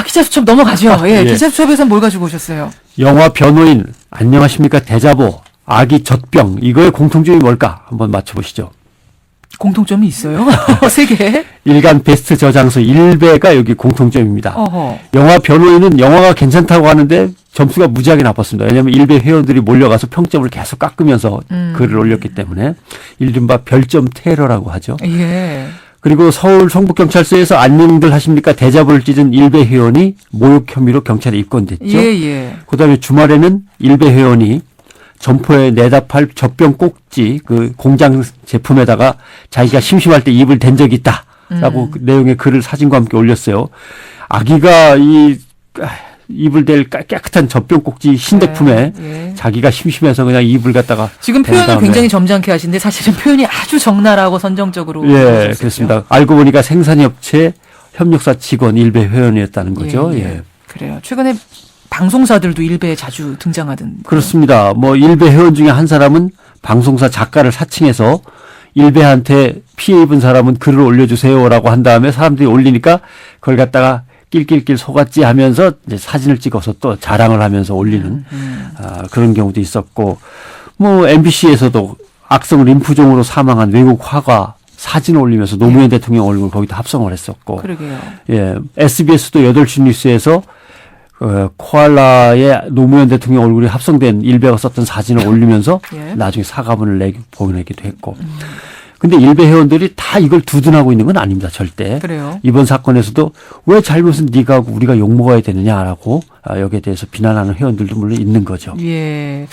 자, 기자 수첩 넘어가죠. 예, 예. 기자 수첩에서는 뭘 가지고 오셨어요? 영화 변호인 안녕하십니까 대자보 아기 젖병 이거의 공통점이 뭘까 한번 맞춰보시죠. 공통점이 있어요? 세 개? 일간 베스트 저장소 1배가 여기 공통점입니다. 어허. 영화 변호인은 영화가 괜찮다고 하는데 점수가 무지하게 나빴습니다. 왜냐하면 1배 회원들이 몰려가서 평점을 계속 깎으면서 글을 올렸기 때문에 이른바 별점 테러라고 하죠. 예. 그리고 서울 성북경찰서에서 안녕들 하십니까 대자보를 찢은 1배 회원이 모욕 혐의로 경찰에 입건됐죠. 예. 그다음에 주말에는 1배 회원이 점포에 내다 팔 젖병 꼭지 그 공장 제품에다가 자기가 심심할 때 입을 댄 적이 있다라고 그 내용의 글을 사진과 함께 올렸어요. 아기가 이 입을 댈 깨끗한 젖병 꼭지 신제품에 예. 자기가 심심해서 그냥 입을 갖다가 지금 댄 표현을 다음에 굉장히 점잖게 하시는데 사실은 표현이 아주 적나라하고 선정적으로. 예, 하셨었죠. 그렇습니다. 알고 보니까 생산업체 협력사 직원 1배 회원이었다는 거죠. 예. 그래요. 최근에 방송사들도 일베에 자주 등장하던. 그렇습니다. 뭐 일베 회원 중에 한 사람은 방송사 작가를 사칭해서 일베한테 피해 입은 사람은 글을 올려주세요라고 한 다음에 사람들이 올리니까 그걸 갖다가 낄낄낄 속았지 하면서 이제 사진을 찍어서 또 자랑을 하면서 올리는 그런 경우도 있었고 뭐 MBC에서도 악성 림프종으로 사망한 외국 화가 사진을 올리면서 노무현 대통령 얼굴 거기다 합성을 했었고. 그러게요. 예, SBS도 8시 뉴스에서 코알라의 노무현 대통령 얼굴이 합성된 일베가 썼던 사진을 올리면서 예. 나중에 사과문을 보내기도 했고. 근데 일베 회원들이 다 이걸 두둔하고 있는 건 아닙니다. 절대. 그래요. 이번 사건에서도 왜 잘못은 네가 하고 우리가 욕먹어야 되느냐라고 여기에 대해서 비난하는 회원들도 물론 있는 거죠. 예.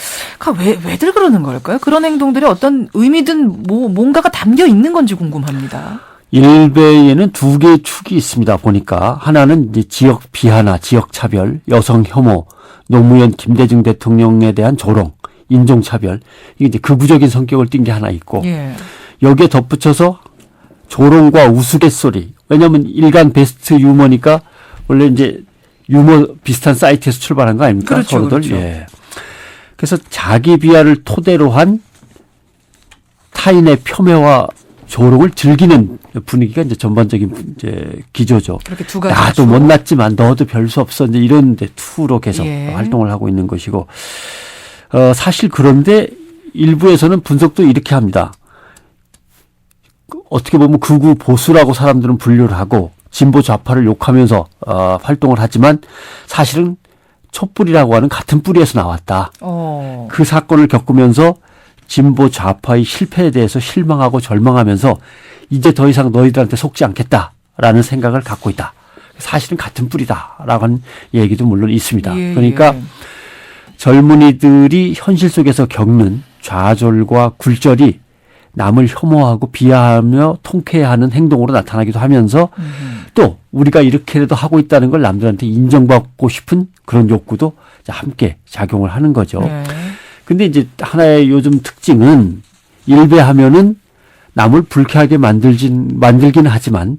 왜들 그러는 걸까요? 그런 행동들이 어떤 의미든 뭔가가 담겨 있는 건지 궁금합니다. 일베에는 두 개의 축이 있습니다. 보니까 하나는 이제 지역 비하나 지역 차별, 여성 혐오, 노무현 김대중 대통령에 대한 조롱, 인종 차별 이게 이제 극우적인 성격을 띈 게 하나 있고 예. 여기에 덧붙여서 조롱과 우스갯소리. 왜냐하면 일간 베스트 유머니까 원래 이제 유머 비슷한 사이트에서 출발한 거 아닙니까? 그렇죠, 서로들. 그렇죠. 예. 그래서 자기 비하를 토대로 한 타인의 폄훼와 조롱을 즐기는 분위기가 이제 전반적인 이제 기조죠. 그렇게 두 가지. 나도 못났지만 너도 별 수 없어. 이제 이런 데 투로 계속 예. 활동을 하고 있는 것이고, 사실 그런데 일부에서는 분석도 이렇게 합니다. 어떻게 보면 극우 보수라고 사람들은 분류를 하고 진보 좌파를 욕하면서 활동을 하지만 사실은 촛불이라고 하는 같은 뿌리에서 나왔다. 그 사건을 겪으면서 진보 좌파의 실패에 대해서 실망하고 절망하면서 이제 더 이상 너희들한테 속지 않겠다라는 생각을 갖고 있다. 사실은 같은 뿌리다라고 하는 얘기도 물론 있습니다. 예, 그러니까 예. 젊은이들이 현실 속에서 겪는 좌절과 굴절이 남을 혐오하고 비하하며 통쾌해하는 행동으로 나타나기도 하면서 또 우리가 이렇게라도 하고 있다는 걸 남들한테 인정받고 싶은 그런 욕구도 함께 작용을 하는 거죠. 네. 근데 이제 하나의 요즘 특징은 일베하면은 남을 불쾌하게 만들긴 하지만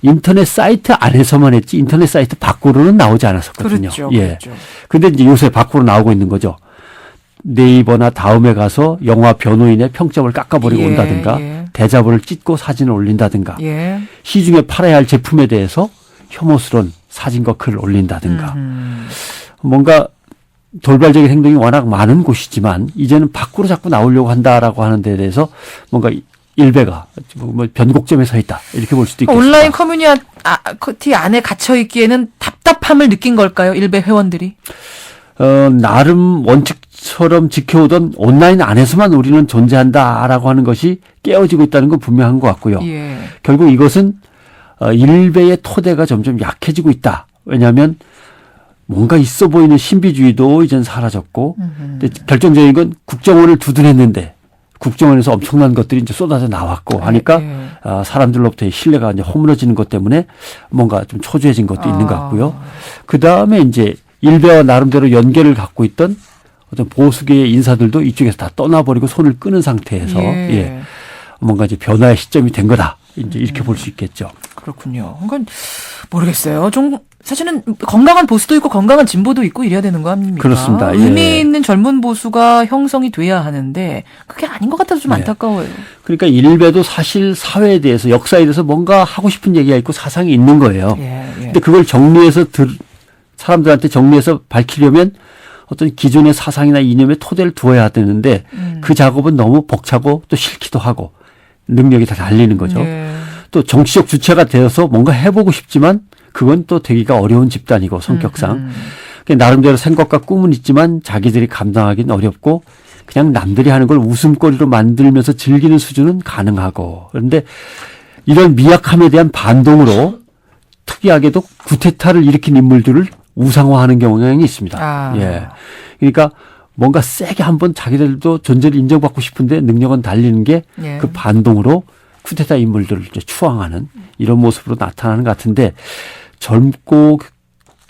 인터넷 사이트 안에서만 했지 인터넷 사이트 밖으로는 나오지 않았었거든요. 그렇죠. 예. 그렇죠. 근데 이제 요새 밖으로 나오고 있는 거죠. 네이버나 다음에 가서 영화 변호인의 평점을 깎아버리고 예, 온다든가 예. 대자보를 찢고 사진을 올린다든가 예. 시중에 팔아야 할 제품에 대해서 혐오스러운 사진과 글을 올린다든가 뭔가 돌발적인 행동이 워낙 많은 곳이지만 이제는 밖으로 자꾸 나오려고 한다라고 하는 데 대해서 뭔가 일베가 뭐 변곡점에 서 있다 이렇게 볼 수도 있겠습니다. 온라인 커뮤니티 안에 갇혀 있기에는 답답함을 느낀 걸까요? 일베 회원들이? 나름 원칙처럼 지켜오던 온라인 안에서만 우리는 존재한다라고 하는 것이 깨어지고 있다는 건 분명한 것 같고요. 예. 결국 이것은 일베의 토대가 점점 약해지고 있다. 왜냐하면 뭔가 있어 보이는 신비주의도 이젠 사라졌고 근데 결정적인 건 국정원을 두둔했는데 국정원에서 엄청난 것들이 이제 쏟아져 나왔고 하니까 사람들로부터의 신뢰가 이제 허물어지는 것 때문에 뭔가 좀 초조해진 것도 있는 것 같고요. 그 다음에 이제 일베와 나름대로 연계를 갖고 있던 어떤 보수계의 인사들도 이쪽에서 다 떠나버리고 손을 끄는 상태에서 예. 뭔가 이제 변화의 시점이 된 거다. 이제 이렇게 볼 수 있겠죠. 그렇군요. 그러니까 모르겠어요. 좀 사실은 건강한 보수도 있고 건강한 진보도 있고 이래야 되는 거 아닙니까? 그렇습니다. 예. 의미 있는 젊은 보수가 형성이 돼야 하는데 그게 아닌 것 같아서 좀 네. 안타까워요. 그러니까 일베도 사실 사회에 대해서 역사에 대해서 뭔가 하고 싶은 얘기가 있고 사상이 있는 거예요. 예, 예. 근데 그걸 정리해서 사람들한테 정리해서 밝히려면 어떤 기존의 사상이나 이념의 토대를 두어야 되는데 그 작업은 너무 벅차고 또 싫기도 하고 능력이 다 달리는 거죠. 예. 또 정치적 주체가 되어서 뭔가 해보고 싶지만 그건 또 되기가 어려운 집단이고 성격상. 나름대로 생각과 꿈은 있지만 자기들이 감당하기는 어렵고 그냥 남들이 하는 걸 웃음거리로 만들면서 즐기는 수준은 가능하고. 그런데 이런 미약함에 대한 반동으로 특이하게도 구테타를 일으킨 인물들을 우상화하는 경향이 있습니다. 아. 예. 그러니까 뭔가 세게 한번 자기들도 존재를 인정받고 싶은데 능력은 달리는 게 예. 그 반동으로 쿠데타 인물들을 이제 추앙하는 이런 모습으로 나타나는 것 같은데 젊고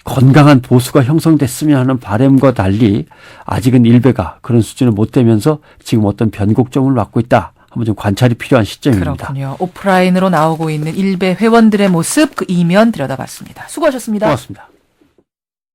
건강한 보수가 형성됐으면 하는 바람과 달리 아직은 일베가 그런 수준을 못 되면서 지금 어떤 변곡점을 맞고 있다. 한번 좀 관찰이 필요한 시점입니다. 그렇군요. 오프라인으로 나오고 있는 일베 회원들의 모습 그 이면 들여다봤습니다. 수고하셨습니다. 고맙습니다.